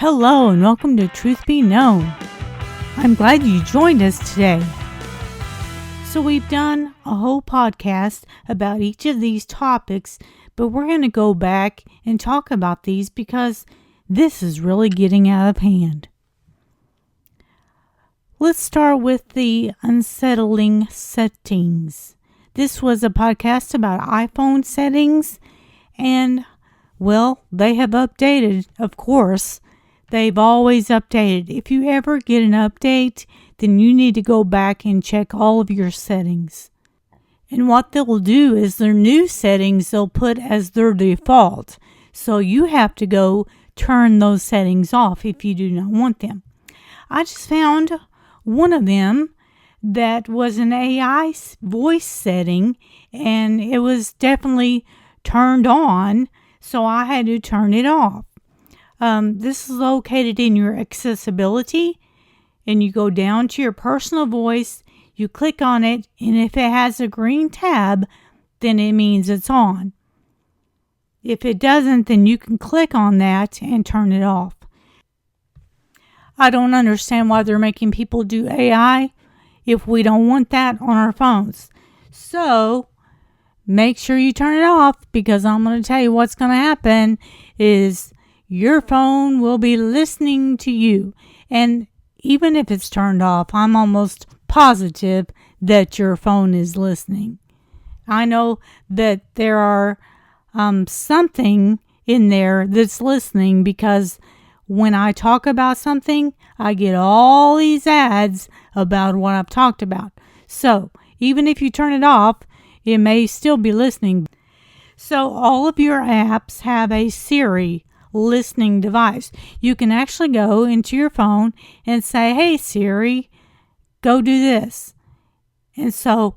Hello and welcome to Truth Be Known. I'm glad you joined us today. So we've done a whole podcast about each of these topics, but we're going to go back and talk about these because this is really getting out of hand. Let's start with the unsettling settings. This was a podcast about iPhone settings, and, well, they have updated, of course. They've always updated. If you ever get an update, then you need to go back and check all of your settings. And what they'll do is their new settings they'll put as their default. So you have to go turn those settings off if you do not want them. I just found one of them that was an AI voice setting, and it was definitely turned on, so I had to turn it off. This is located in your accessibility, and you go down to your personal voice, you click on it, and if it has a green tab, then it means it's on. If it doesn't, then you can click on that and turn it off. I don't understand why they're making people do AI if we don't want that on our phones. So make sure you turn it off, because I'm going to tell you what's going to happen is your phone will be listening to you. And even if it's turned off, I'm almost positive that your phone is listening. I know that there are something in there that's listening, because when I talk about something, I get all these ads about what I've talked about. So even if you turn it off, it may still be listening. So all of your apps have a Siri listening device. You can actually go into your phone and say, "Hey Siri, go do this." And so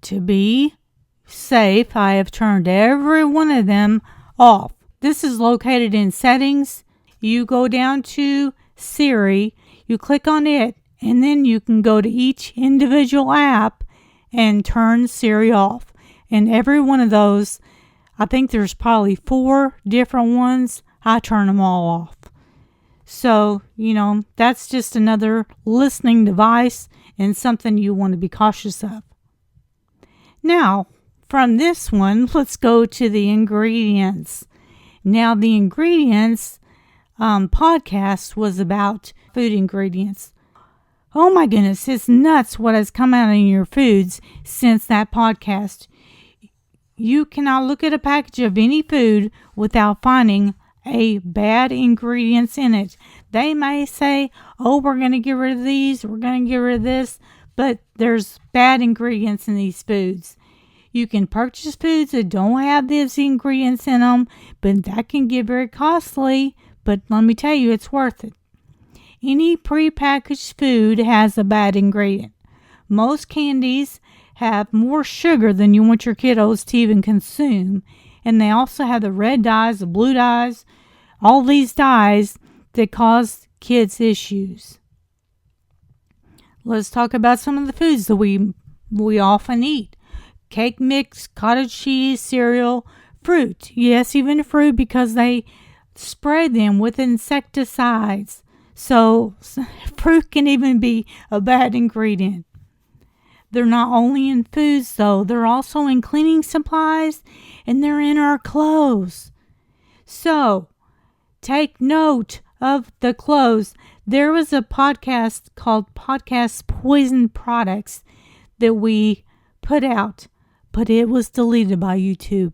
to be safe, I have turned every one of them off. This is located in settings. You go down to Siri, you click on it, and then you can go to each individual app and turn Siri off. And every one of those, I think there's probably 4 different ones, I turn them all off. So, that's just another listening device and something you want to be cautious of. Now, from this one, let's go to the ingredients. Now, the ingredients podcast was about food ingredients. Oh my goodness, it's nuts what has come out in your foods since that podcast. You cannot look at a package of any food without finding a bad ingredients in it. They may say, "Oh, we're going to get rid of these, we're going to get rid of this," but there's bad ingredients in these foods. You can purchase foods that don't have these ingredients in them, but that can get very costly. But let me tell you, it's worth it. Any prepackaged food has a bad ingredient. Most candies have more sugar than you want your kiddos to even consume. And they also have the red dyes, the blue dyes, all these dyes that cause kids issues. Let's talk about some of the foods that we often eat. Cake mix, cottage cheese, cereal, fruit. Yes, even fruit, because they spray them with insecticides. So fruit can even be a bad ingredient. They're not only in foods, though. They're also in cleaning supplies, and they're in our clothes. So take note of the clothes. There was a podcast called Podcast Poison Products that we put out, but it was deleted by YouTube.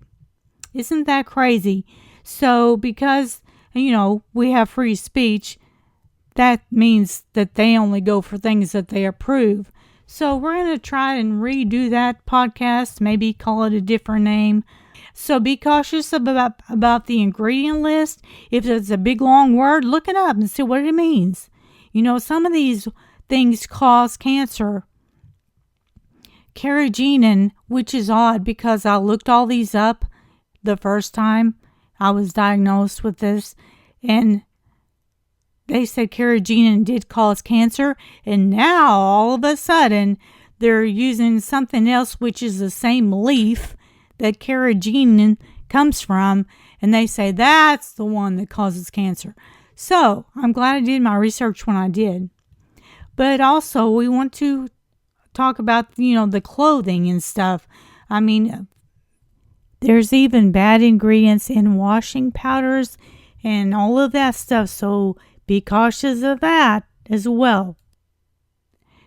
Isn't that crazy? So because, we have free speech, that means that they only go for things that they approve. So we're going to try and redo that podcast, maybe call it a different name. So be cautious about the ingredient list. If it's a big long word, look it up and see what it means. Some of these things cause cancer. Carrageenan, which is odd because I looked all these up the first time I was diagnosed with this, and they said carrageenan did cause cancer, and now all of a sudden they're using something else which is the same leaf that carrageenan comes from, And they say that's the one that causes cancer. So I'm glad I did my research when I did. But also we want to talk about, the clothing and stuff. I mean, there's even bad ingredients in washing powders and all of that stuff. So be cautious of that as well.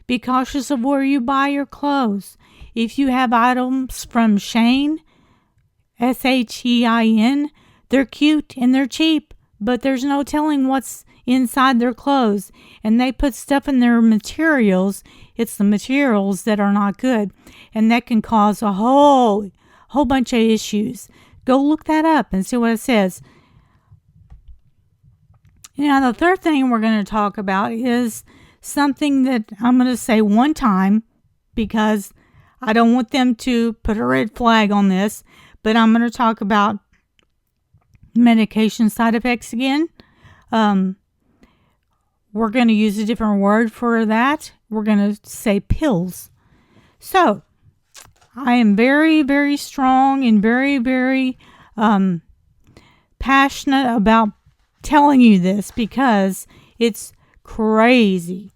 Be cautious of where you buy your clothes. If you have items from Shein, Shein, they're cute and they're cheap, but there's no telling what's inside their clothes. And they put stuff in their materials. It's the materials that are not good. And that can cause a whole bunch of issues. Go look that up and see what it says. Now, the third thing we're going to talk about is something that I'm going to say one time because I don't want them to put a red flag on this, but I'm going to talk about medication side effects again. We're going to use a different word for that. We're going to say pills. So, I am very, very strong and very, very passionate about telling you this because it's crazy.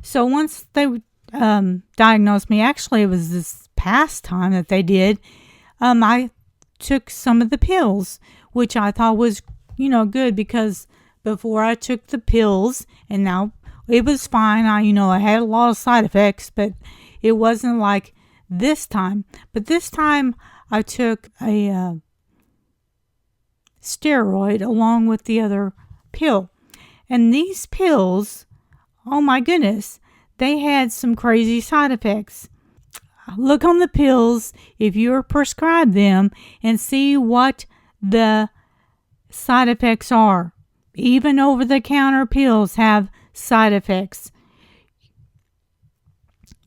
So once they diagnosed me, actually it was this past time that they did, I took some of the pills, which I thought was, good because before I took the pills, and now it was fine. I had a lot of side effects, but it wasn't like this time. But this time I took a steroid along with the other pill. And these pills, oh my goodness, they had some crazy side effects. Look on the pills if you're prescribed them and see what the side effects are. Even over-the-counter pills have side effects.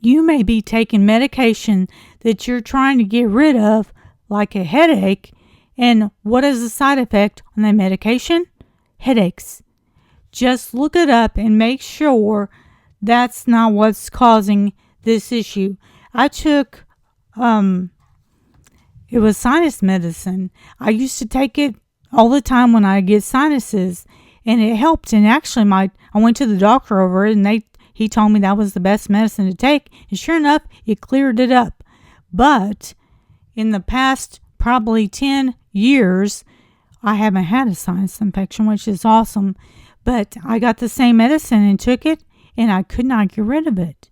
You may be taking medication that you're trying to get rid of, like a headache, and what is the side effect on that medication? Headaches. Just look it up and make sure that's not what's causing this issue. I took, it was sinus medicine. I used to take it all the time when I get sinuses, and it helped. And actually, I went to the doctor over it, and he told me that was the best medicine to take. And sure enough, it cleared it up. But in the past probably 10 years, I haven't had a sinus infection, which is awesome. But I got the same medicine and took it, and I could not get rid of it.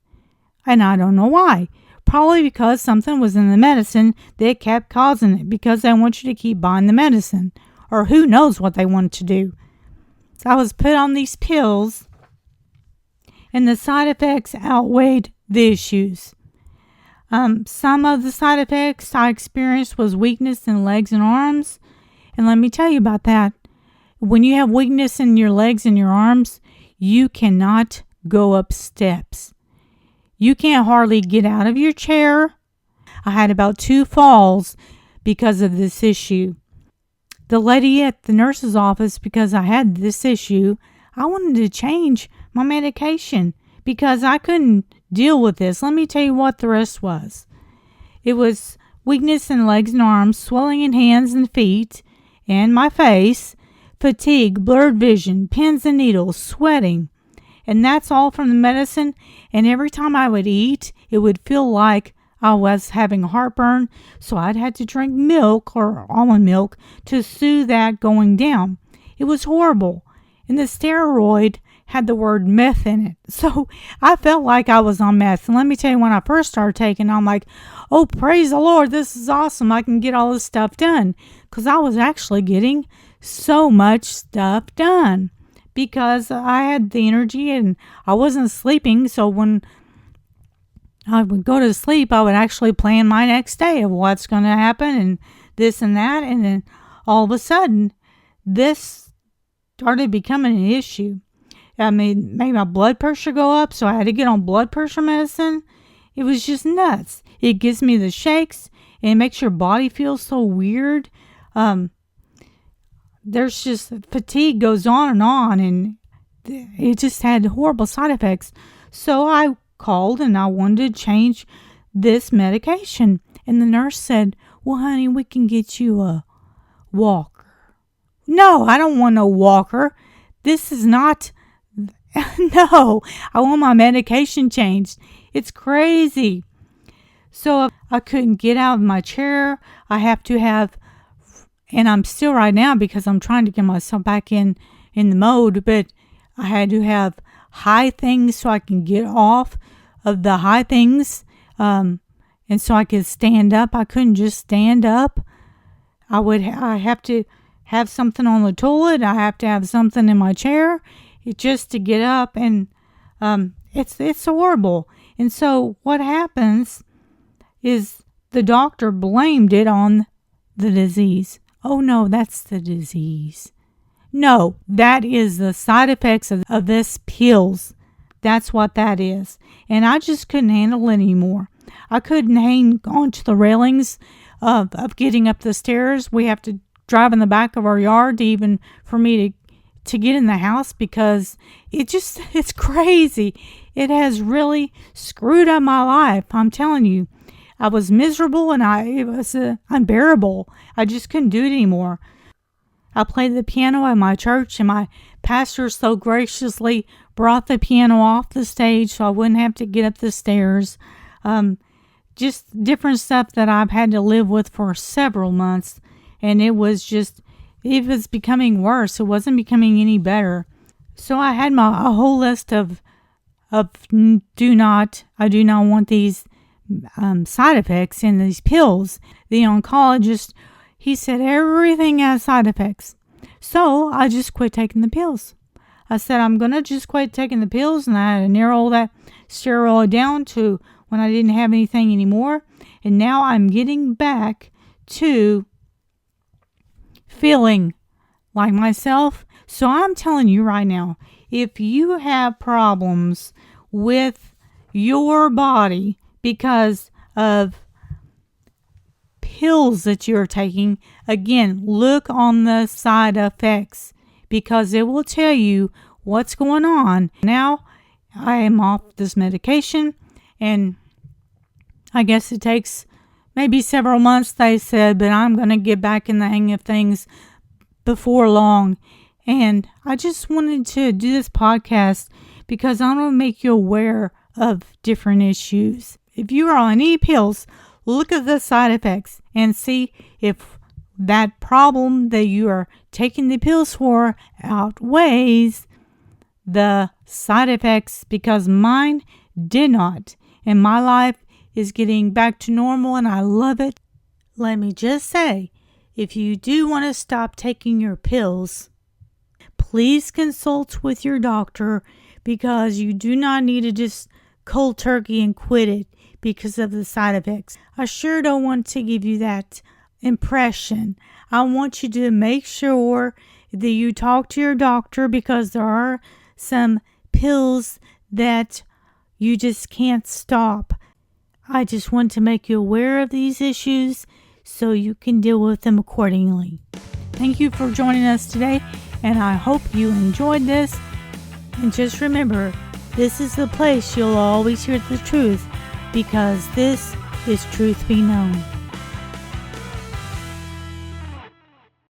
And I don't know why. Probably because something was in the medicine that kept causing it, because they want you to keep buying the medicine. Or who knows what they want to do. So I was put on these pills, and the side effects outweighed the issues. Some of the side effects I experienced was weakness in legs and arms. And let me tell you about that. When you have weakness in your legs and your arms, you cannot go up steps. You can't hardly get out of your chair. I had about 2 falls because of this issue. The lady at the nurse's office, because I had this issue, I wanted to change my medication because I couldn't deal with this. Let me tell you what the rest was. It was weakness in legs and arms, swelling in hands and feet, and my face, fatigue, blurred vision, pins and needles, sweating. And that's all from the medicine. And every time I would eat, it would feel like I was having heartburn. So I'd had to drink milk or almond milk to soothe that going down. It was horrible. And the steroid had the word meth in it. So I felt like I was on meth. And let me tell you, when I first started taking, I'm like, oh, praise the Lord, this is awesome. I can get all this stuff done. Because I was actually getting so much stuff done. Because I had the energy and I wasn't sleeping. So when I would go to sleep, I would actually plan my next day of what's going to happen and this and that. And then all of a sudden, this started becoming an issue. I mean, made my blood pressure go up, so I had to get on blood pressure medicine. It was just nuts. It gives me the shakes, and it makes your body feel so weird. There's just fatigue goes on, and it just had horrible side effects. So I called, and I wanted to change this medication. And the nurse said, well, honey, we can get you a walker. No, I don't want no walker. This is not, no, I want my medication changed. It's crazy. So I couldn't get out of my chair. I have to have, and I'm still right now because I'm trying to get myself back in the mode, but I had to have high things so I can get off of the high things, and so I could stand up. I couldn't just stand up. I have to have something on the toilet. I have to have something in my chair just to get up, and it's horrible. And so what happens is the doctor blamed it on the disease. Oh no, that's the disease. No, that is the side effects of this pills. That's what that is. And I just couldn't handle it anymore. I couldn't hang onto the railings of getting up the stairs. We have to drive in the back of our yard for me to get in the house because it's crazy. It has really screwed up my life. I'm telling you. I was miserable and it was unbearable. I just couldn't do it anymore. I played the piano at my church, and my pastor so graciously brought the piano off the stage so I wouldn't have to get up the stairs. Just different stuff that I've had to live with for several months, and it was becoming worse. It wasn't becoming any better. So I had a whole list of I do not want these side effects in these pills. The oncologist, he said everything has side effects. So I just quit taking the pills. I said I'm going to just quit taking the pills, and I had to narrow that steroid down to when I didn't have anything anymore. And now I'm getting back to feeling like myself. So I'm telling you right now, if you have problems with your body because of pills that you're taking, again, look on the side effects because it will tell you what's going on. Now I am off this medication, and I guess it takes maybe several months, they said, but I'm going to get back in the hang of things before long. And I just wanted to do this podcast because I want to make you aware of different issues. If you are on any pills, look at the side effects and see if that problem that you are taking the pills for outweighs the side effects, because mine did not. And my life is getting back to normal and I love it. Let me just say, if you do want to stop taking your pills, please consult with your doctor, because you do not need to just cold turkey and quit it because of the side effects. I sure don't want to give you that impression. I want you to make sure that you talk to your doctor, because there are some pills that you just can't stop. I just want to make you aware of these issues so you can deal with them accordingly. Thank you for joining us today, and I hope you enjoyed this. And just remember, this is the place you'll always hear the truth, because this is Truth Be Known.